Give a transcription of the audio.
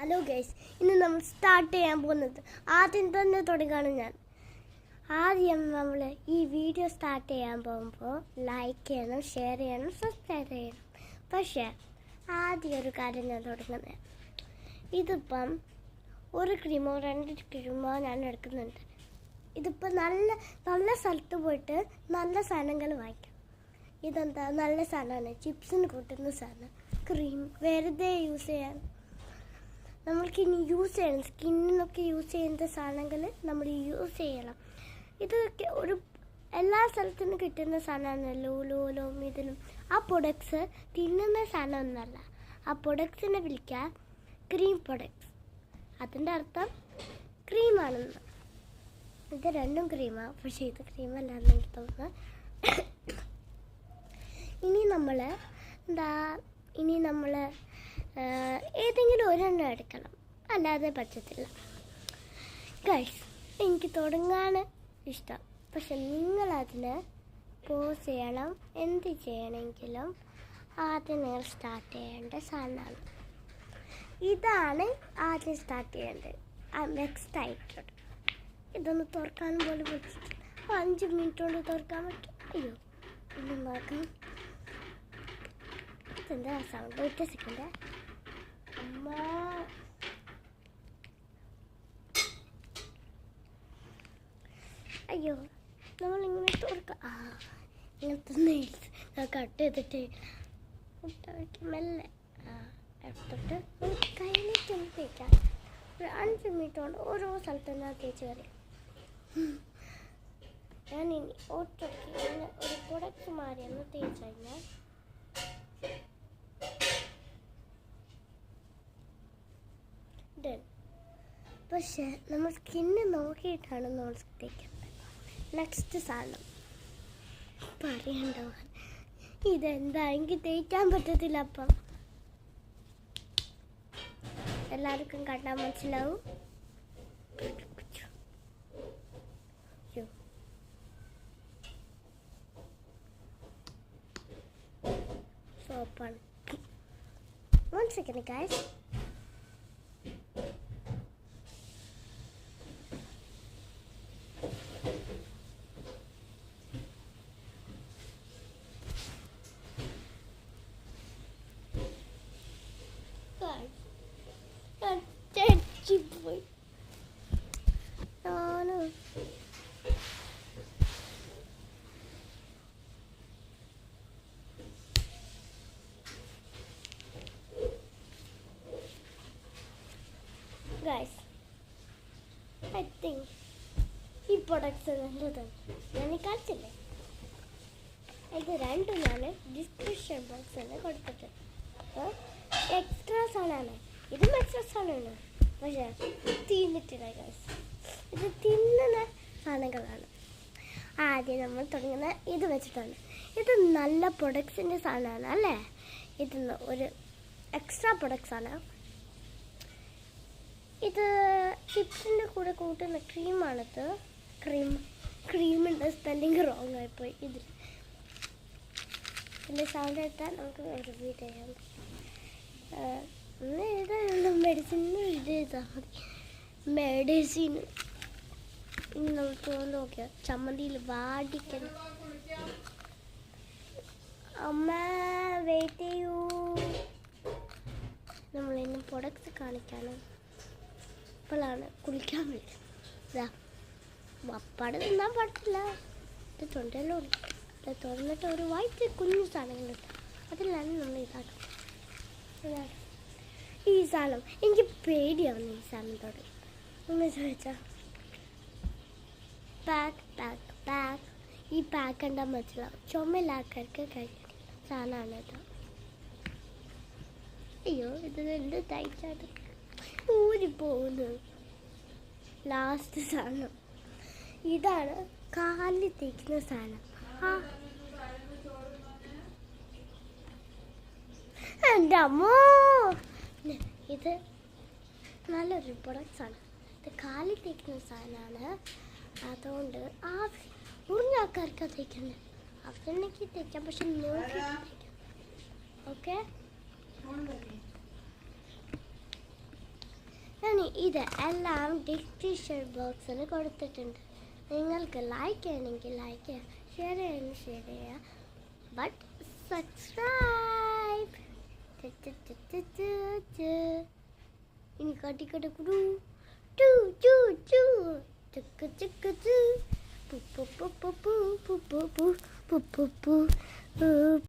Hello guys, ഇന്ന് നമ്മൾ start ചെയ്യാൻ പോകുന്നത് ആദ്യം തന്നെ തുടങ്ങുകയാണ് ഞാൻ. ആദ്യം നമ്മൾ ഈ വീഡിയോ സ്റ്റാർട്ട് ചെയ്യാൻ പോകുമ്പോൾ ലൈക്ക് ചെയ്യണം, ഷെയർ ചെയ്യണം, സബ്സ്ക്രൈബ് ചെയ്യണം. പക്ഷേ ആദ്യം ഒരു കാര്യം ഞാൻ തുടങ്ങുന്നത്, ഇതിപ്പം ഒരു ക്രീമോ 2 ക്രീമോ ഞാൻ എടുക്കുന്നുണ്ട്. ഇതിപ്പോൾ നല്ല സ്ഥലത്ത് പോയിട്ട് നല്ല സാധനങ്ങൾ വാങ്ങിക്കാം. ഇതെന്താ നല്ല സാധനമാണ്, ചിപ്സിന് കൂട്ടുന്ന സാധനം, ക്രീം വെറുതെ യൂസ് ചെയ്യാൻ. നമ്മൾക്കിനി യൂസ് ചെയ്യണം, സ്കിന്നിനൊക്കെ യൂസ് ചെയ്യുന്ന സാധനങ്ങൾ നമ്മൾ യൂസ് ചെയ്യണം. ഇതൊക്കെ എല്ലാ സ്ഥലത്തുനിന്നും കിട്ടുന്ന സാധനമാണ്. ലൂലോലും ഇതിലും ആ പ്രൊഡക്ട്സ് തിന്നുന്ന സാധനമൊന്നുമല്ല. ആ പ്രൊഡക്ട്സിനെ വിളിക്കുക ക്രീം പ്രൊഡക്ട്സ്. അതിൻ്റെ അർത്ഥം ക്രീമാണെന്ന്. ഇത് രണ്ടും ക്രീമാണ്, പക്ഷേ ഇത് ക്രീമല്ലാന്ന് എനിക്ക് തോന്നുന്നു. ഇനി നമ്മൾ ഏതെങ്കിലും ഒരെണ്ണം എടുക്കണം, അല്ലാതെ പറ്റത്തില്ല ഗൈസ്. എനിക്ക് തുടങ്ങാൻ ഇഷ്ടം, പക്ഷെ നിങ്ങളതിന് പോസ് ചെയ്യണം. എന്ത് ചെയ്യണമെങ്കിലും ആദ്യം നിങ്ങൾ സ്റ്റാർട്ട് ചെയ്യേണ്ട സാധനമാണ്. ഇതാണ് ആദ്യം സ്റ്റാർട്ട് ചെയ്യേണ്ടത്. നെക്സ്റ്റ് ആയിട്ടുണ്ട്. ഇതൊന്ന് തുറക്കാനും പോലും പറ്റില്ല. 5 മിനിറ്റ് കൊണ്ട് തുറക്കാൻ പറ്റും. അയ്യോ, ഇന്ന് നോക്കാം. എന്താ സൗണ്ട്? 1 സെക്കൻഡ്. അമ്മ, അയ്യോ, നമ്മളിങ്ങനെ തുറക്കാം. ഇങ്ങനത്തെ കട്ട് ചെയ്തിട്ട് മെല്ലെ എടുത്തിട്ട് കയ്യിലേക്കൊന്ന് തേക്കാം. ഒരു 5 മിനിറ്റ് കൊണ്ട് ഓരോ സ്ഥലത്ത് ഞാൻ തേച്ച് കറിയാം. ഞാനിനി ഒറ്റയ്ക്ക് ഇങ്ങനെ ഒരു പ്രൊഡക്റ്റ് മാറി ഒന്ന് തേച്ച് കഴിഞ്ഞാൽ പക്ഷെ നമ്മൾ സ്കിന്ന് നോക്കിയിട്ടാണ് നമ്മൾ തേക്കുന്നത്. നെക്സ്റ്റ് സാധനം പറയണ്ടോ, ഇതെന്താ എനിക്ക് തേക്കാൻ പറ്റത്തില്ല. അപ്പം എല്ലാവർക്കും കണ്ടാൽ മനസ്സിലാവും. സോപ്പാണ്. 1 second guys. Guys, I think ഈ പ്രൊഡക്ട്സ് നല്ലതാണ്. ഞാൻ കാണിച്ചില്ലേ, ഇത് രണ്ടും ഞാൻ ഡിസ്ക്രിപ്ഷൻ ബോക്സിൽ കൊടുത്തിട്ടുണ്ട്. എക്സ്ട്രാ സാധനമാണ്, ഇതും എക്സ്ട്രാ സാധനമാണ്. പക്ഷേ തീർന്നിട്ടില്ല ഗൈസ്. ഇത് തിന്നുന്ന സാധനങ്ങളാണ്. ആദ്യം നമ്മൾ തുടങ്ങുന്ന ഇത് വെച്ചിട്ടാണ്. ഇത് നല്ല പ്രൊഡക്ട്സിൻ്റെ സാധനമാണ് അല്ലേ. ഇതിന്ന് ഒരു എക്സ്ട്രാ പ്രൊഡക്ട്സാണ്. ഇത് ചിപ്സിൻ്റെ കൂടെ കൂട്ടുന്ന ക്രീമാണിത്. ക്രീമിൻ്റെ സ്പെല്ലിങ് റോങ് ആയിപ്പോയി. ഇതിൻ്റെ സൗണ്ട് എടുത്താൽ നമുക്ക് ഒരു വീഡിയോ ചെയ്യാം. മെഡിസിൻ എഴുതിയാൽ മതി. മെഡിസിൻ ഇനി നമ്മൾ തോന്നുന്നു നോക്കിയാൽ ചമ്മന്തിയിൽ വാടിക്കണം. അമ്മ വെയിറ്റ് ചെയ്യൂ, നമ്മളിന്ന് പ്രൊഡക്ട്സ് കാണിക്കാനും ഇപ്പോഴാണ് കുളിക്കാൻ വേണ്ടി. ഇതാ വപ്പാട് തിന്നാൻ പാടില്ല. ഇത് തൊണ്ടയെല്ലാം ഉണ്ട്. ഇത് തുറന്നിട്ട് ഒരു വൈറ്റ് കുഞ്ഞു സാധനങ്ങളുണ്ട്, അതിലാണ് നമ്മൾ ഇതാക്കും. ഈ സാധനം എനിക്ക് പേടിയാവുന്നു. ഈ സാധനം തുടങ്ങി ഒന്ന് ചോദിച്ചാൽ പാക്ക് ഈ പാക്ക് കണ്ടാൽ മനസ്സിലാവും. ചുമലാക്കാർക്ക് കഴിക്കുന്ന സാധനമാണ് ഇത്. അയ്യോ, ഇത് എന്ത് തയ്ച്ചാണ് ഊരിപ്പോകുന്നു. ലാസ്റ്റ് സാധനം ഇതാണ്, കാലിൽ തേക്കുന്ന സാധനം. എൻ്റെ അമ്മോ, ഇത് നല്ലൊരു പ്രൊഡക്ട്സാണ്. ഇത് കാലിൽ തേക്കുന്ന സാധനമാണ്. അതുകൊണ്ട് മുറിഞ്ഞ ആൾക്കാർക്ക് തേക്കുന്നത് അവരെനിക്ക് തേക്കാം, പക്ഷെ നോക്കി തേക്കാം. ഓക്കെ, ഇത് എല്ലാം ഡിസ്ക്രിപ്ഷൻ ബോക്സിൽ കൊടുത്തിട്ടുണ്ട്. നിങ്ങൾക്ക് ലൈക്ക് ചെയ്യണമെങ്കിൽ ലൈക്ക് ചെയ്യുക, ഷെയർ ചെയ്യണമെങ്കിൽ ഷെയർ ചെയ്യുക. But subscribe. ഇനി കട്ടിക്കട്ടു ടു ടു ടു ചുക്ക് ചുക്ക് ചു പു പു പു പു പു പു പു പു പു പു പു